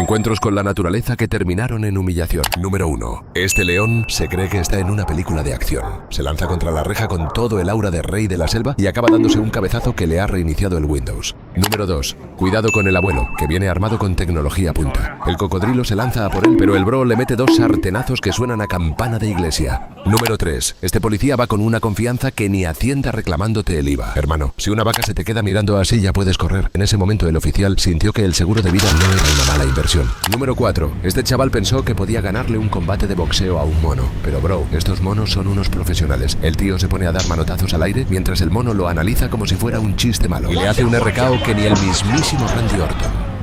Encuentros con la naturaleza que terminaron en humillación. Número 1. Este león se cree que está en una película de acción. Se lanza contra la reja con todo el aura de rey de la selva y acaba dándose un cabezazo que le ha reiniciado el Windows. Número 2. Cuidado con el abuelo, que viene armado con tecnología punta. El cocodrilo se lanza a por él, pero el bro le mete 2 sartenazos que suenan a campana de iglesia. Número 3. Este policía va con una confianza que ni Hacienda reclamándote el IVA. Hermano, si una vaca se te queda mirando así ya puedes correr. En ese momento el oficial sintió que el seguro de vida no era una mala inversión. Número 4. Este chaval pensó que podía ganarle un combate de boxeo a un mono. Pero bro, estos monos son unos profesionales. El tío se pone a dar manotazos al aire mientras el mono lo analiza como si fuera un chiste malo. Y le hace un RKO que ni el mismísimo Randy Orton.